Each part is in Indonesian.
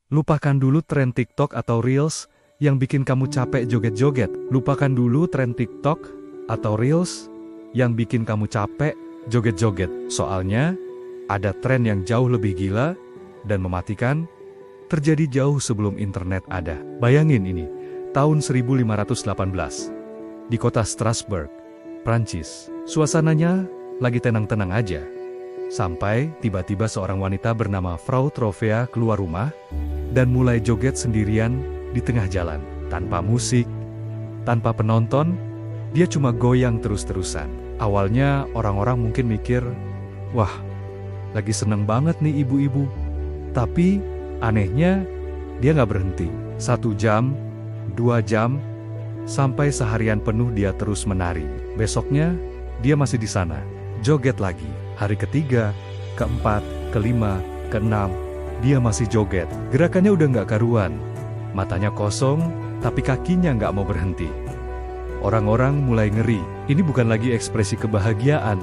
Lupakan dulu tren TikTok atau Reels yang bikin kamu capek joget-joget. Lupakan dulu tren TikTok atau Reels yang bikin kamu capek joget-joget. Soalnya, ada tren yang jauh lebih gila dan mematikan terjadi jauh sebelum internet ada. Bayangin ini, tahun 1518, di kota Strasbourg, Prancis. Suasananya lagi tenang-tenang aja. Sampai tiba-tiba seorang wanita bernama Frau Trovea keluar rumah dan mulai joget sendirian di tengah jalan. Tanpa musik, tanpa penonton, dia cuma goyang terus-terusan. Awalnya orang-orang mungkin mikir, wah, lagi seneng banget nih ibu-ibu. Tapi anehnya, dia nggak berhenti. 1 jam, 2 jam, sampai seharian penuh dia terus menari. Besoknya, dia masih di sana, joget lagi. Hari ketiga, keempat, kelima, keenam, dia masih joget. Gerakannya udah nggak karuan. Matanya kosong, tapi kakinya nggak mau berhenti. Orang-orang mulai ngeri. Ini bukan lagi ekspresi kebahagiaan.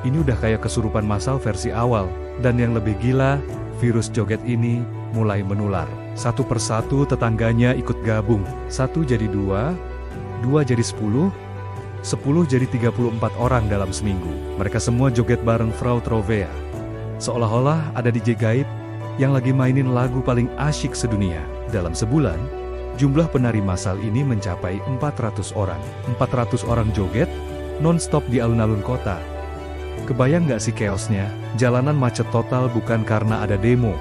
Ini udah kayak kesurupan massal versi awal. Dan yang lebih gila, virus joget ini mulai menular. Satu persatu tetangganya ikut gabung. 1 jadi 2, 2 jadi 10, 10 jadi 34 orang dalam seminggu. Mereka semua joget bareng Frau Trovea. Seolah-olah ada DJ gaib yang lagi mainin lagu paling asyik sedunia. Dalam sebulan, jumlah penari massal ini mencapai 400 orang. 400 orang joget non-stop di alun-alun kota. Kebayang nggak sih chaosnya? Jalanan macet total bukan karena ada demo,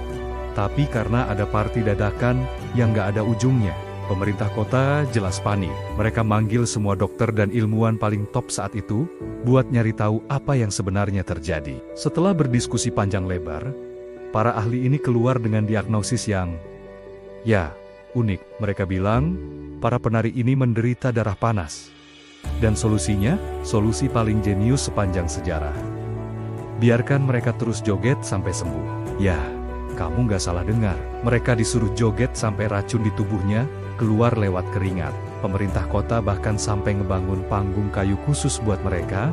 tapi karena ada party dadakan yang nggak ada ujungnya. Pemerintah kota jelas panik. Mereka manggil semua dokter dan ilmuwan paling top saat itu, buat nyari tahu apa yang sebenarnya terjadi. Setelah berdiskusi panjang lebar, para ahli ini keluar dengan diagnosis yang, ya, unik. Mereka bilang, para penari ini menderita darah panas. Dan solusinya, solusi paling jenius sepanjang sejarah. Biarkan mereka terus joget sampai sembuh. Ya, kamu nggak salah dengar. Mereka disuruh joget sampai racun di tubuhnya keluar lewat keringat. Pemerintah kota bahkan sampai ngebangun panggung kayu khusus buat mereka,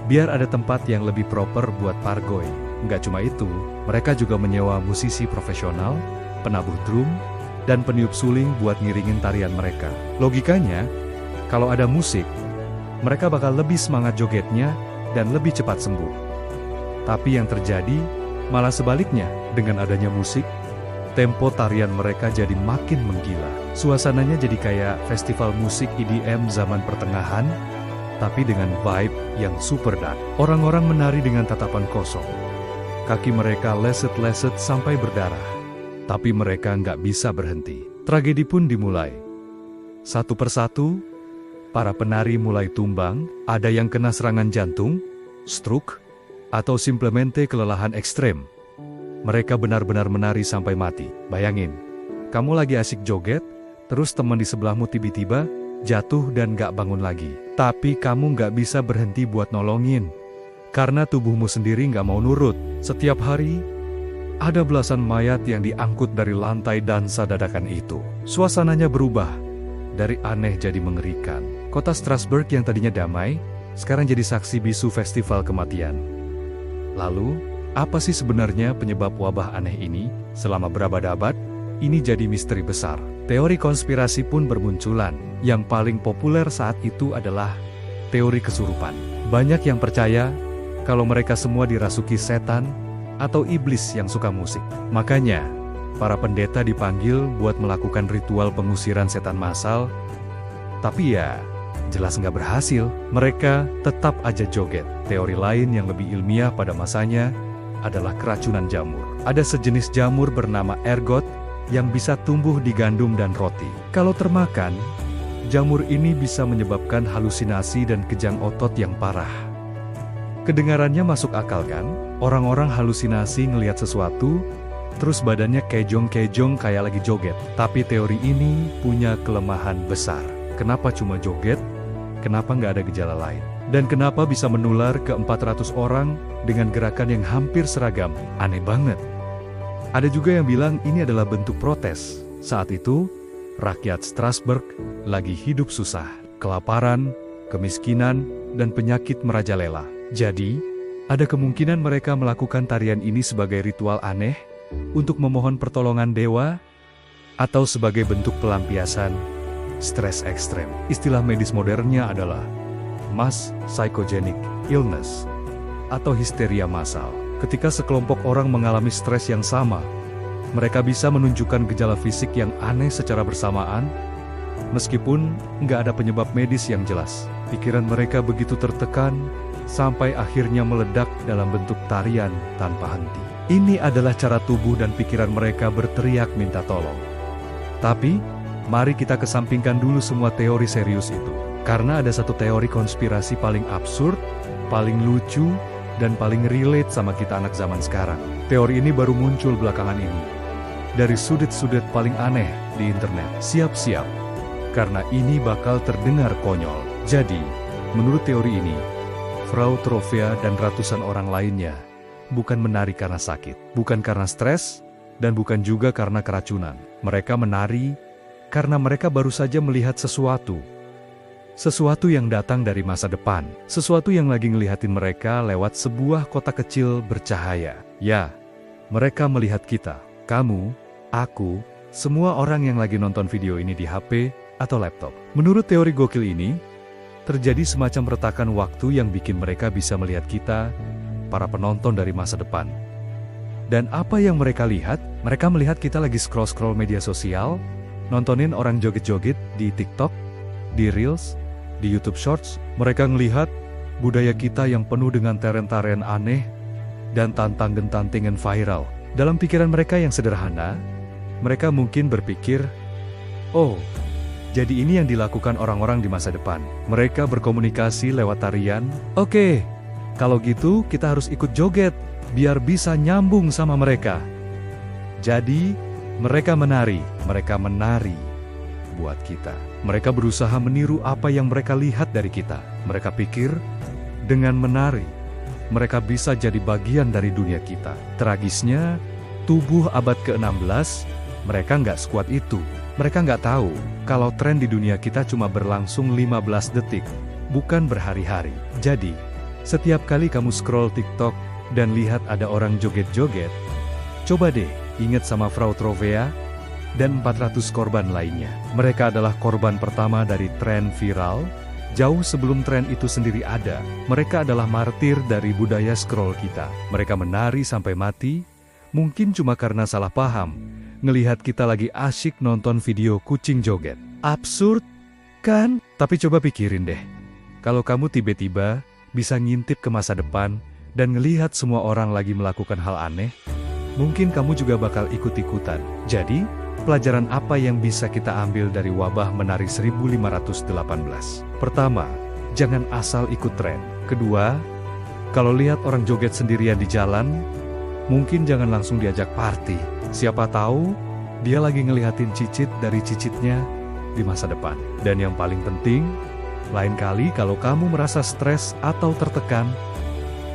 biar ada tempat yang lebih proper buat pargoy. Nggak cuma itu, mereka juga menyewa musisi profesional, penabuh drum, dan peniup suling buat ngiringin tarian mereka. Logikanya, kalau ada musik, mereka bakal lebih semangat jogetnya dan lebih cepat sembuh. Tapi yang terjadi malah sebaliknya. Dengan adanya musik, tempo tarian mereka jadi makin menggila. Suasananya jadi kayak festival musik EDM zaman pertengahan, tapi dengan vibe yang super dark. Orang-orang menari dengan tatapan kosong. Kaki mereka leset-leset sampai berdarah. Tapi mereka nggak bisa berhenti. Tragedi pun dimulai. Satu persatu, para penari mulai tumbang, ada yang kena serangan jantung, stroke, atau simplemente kelelahan ekstrem. Mereka benar-benar menari sampai mati. Bayangin, kamu lagi asik joget, terus teman di sebelahmu tiba-tiba jatuh dan gak bangun lagi. Tapi kamu gak bisa berhenti buat nolongin, karena tubuhmu sendiri gak mau nurut. Setiap hari, ada belasan mayat yang diangkut dari lantai dansa dadakan itu. Suasananya berubah, dari aneh jadi mengerikan. Kota Strasbourg yang tadinya damai, sekarang jadi saksi bisu festival kematian. Lalu, apa sih sebenarnya penyebab wabah aneh ini? Selama berabad-abad, ini jadi misteri besar. Teori konspirasi pun bermunculan. Yang paling populer saat itu adalah teori kesurupan. Banyak yang percaya kalau mereka semua dirasuki setan atau iblis yang suka musik. Makanya, para pendeta dipanggil buat melakukan ritual pengusiran setan massal. Tapi ya, jelas nggak berhasil. Mereka tetap aja joget. Teori lain yang lebih ilmiah pada masanya adalah keracunan jamur. Ada sejenis jamur bernama ergot yang bisa tumbuh di gandum dan roti. Kalau termakan, jamur ini bisa menyebabkan halusinasi dan kejang otot yang parah. Kedengarannya masuk akal kan? Orang-orang halusinasi ngelihat sesuatu, terus badannya kejong-kejong kayak lagi joget. Tapi teori ini punya kelemahan besar. Kenapa cuma joget? Kenapa nggak ada gejala lain? Dan kenapa bisa menular ke 400 orang dengan gerakan yang hampir seragam? Aneh banget. Ada juga yang bilang ini adalah bentuk protes. Saat itu, rakyat Strasbourg lagi hidup susah. Kelaparan, kemiskinan, dan penyakit merajalela. Jadi, ada kemungkinan mereka melakukan tarian ini sebagai ritual aneh untuk memohon pertolongan dewa atau sebagai bentuk pelampiasan stres ekstrem. Istilah medis modernnya adalah mass psychogenic illness atau histeria massal. Ketika sekelompok orang mengalami stres yang sama, mereka bisa menunjukkan gejala fisik yang aneh secara bersamaan, meskipun nggak ada penyebab medis yang jelas. Pikiran mereka begitu tertekan, sampai akhirnya meledak dalam bentuk tarian tanpa henti. Ini adalah cara tubuh dan pikiran mereka berteriak minta tolong. Tapi, mari kita kesampingkan dulu semua teori serius itu. Karena ada satu teori konspirasi paling absurd, paling lucu, dan paling relate sama kita anak zaman sekarang. Teori ini baru muncul belakangan ini. Dari sudut-sudut paling aneh di internet. Siap-siap, karena ini bakal terdengar konyol. Jadi, menurut teori ini, Frau Trovea dan ratusan orang lainnya bukan menari karena sakit, bukan karena stres, dan bukan juga karena keracunan. Mereka menari karena mereka baru saja melihat sesuatu. Sesuatu yang datang dari masa depan. Sesuatu yang lagi ngelihatin mereka lewat sebuah kota kecil bercahaya. Ya, mereka melihat kita, kamu, aku, semua orang yang lagi nonton video ini di HP atau laptop. Menurut teori gokil ini, terjadi semacam retakan waktu yang bikin mereka bisa melihat kita, para penonton dari masa depan. Dan apa yang mereka lihat? Mereka melihat kita lagi scroll-scroll media sosial, nontonin orang joget-joget di TikTok, di Reels, di YouTube Shorts. Mereka ngelihat budaya kita yang penuh dengan tarian-tarian aneh dan tantang-gentantingan viral. Dalam pikiran mereka yang sederhana, mereka mungkin berpikir, oh, jadi ini yang dilakukan orang-orang di masa depan. Mereka berkomunikasi lewat tarian. Oke, kalau gitu kita harus ikut joget, biar bisa nyambung sama mereka. Jadi, mereka menari buat kita. Mereka berusaha meniru apa yang mereka lihat dari kita. Mereka pikir, dengan menari, mereka bisa jadi bagian dari dunia kita. Tragisnya, tubuh abad ke-16, mereka nggak sekuat itu. Mereka nggak tahu, kalau tren di dunia kita cuma berlangsung 15 detik, bukan berhari-hari. Jadi, setiap kali kamu scroll TikTok dan lihat ada orang joget-joget, coba deh ingat sama Frau Trovea dan 400 korban lainnya. Mereka adalah korban pertama dari tren viral, jauh sebelum tren itu sendiri ada. Mereka adalah martir dari budaya scroll kita. Mereka menari sampai mati, mungkin cuma karena salah paham, ngelihat kita lagi asyik nonton video kucing joget. Absurd, kan? Tapi coba pikirin deh, kalau kamu tiba-tiba bisa ngintip ke masa depan dan ngelihat semua orang lagi melakukan hal aneh, mungkin kamu juga bakal ikut-ikutan. Jadi, pelajaran apa yang bisa kita ambil dari wabah menari 1518? Pertama, jangan asal ikut tren. Kedua, kalau lihat orang joget sendirian di jalan, mungkin jangan langsung diajak party. Siapa tahu, dia lagi ngelihatin cicit dari cicitnya di masa depan. Dan yang paling penting, lain kali kalau kamu merasa stres atau tertekan,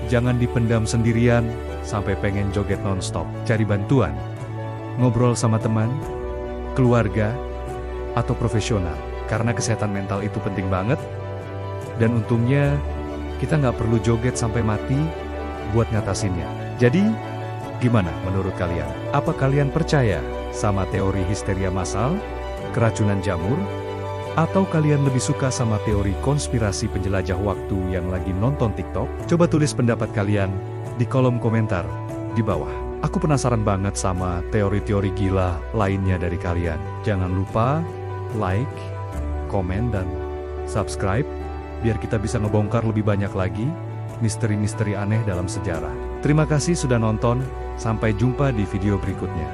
jangan dipendam sendirian sampai pengen joget non-stop. Cari bantuan, ngobrol sama teman, keluarga, atau profesional. Karena kesehatan mental itu penting banget. Dan untungnya, kita nggak perlu joget sampai mati buat ngatasinnya. Jadi, gimana menurut kalian? Apa kalian percaya sama teori histeria massal, keracunan jamur, atau kalian lebih suka sama teori konspirasi penjelajah waktu yang lagi nonton TikTok? Coba tulis pendapat kalian di kolom komentar di bawah. Aku penasaran banget sama teori-teori gila lainnya dari kalian. Jangan lupa like, komen, dan subscribe, biar kita bisa ngebongkar lebih banyak lagi misteri-misteri aneh dalam sejarah. Terima kasih sudah nonton, sampai jumpa di video berikutnya.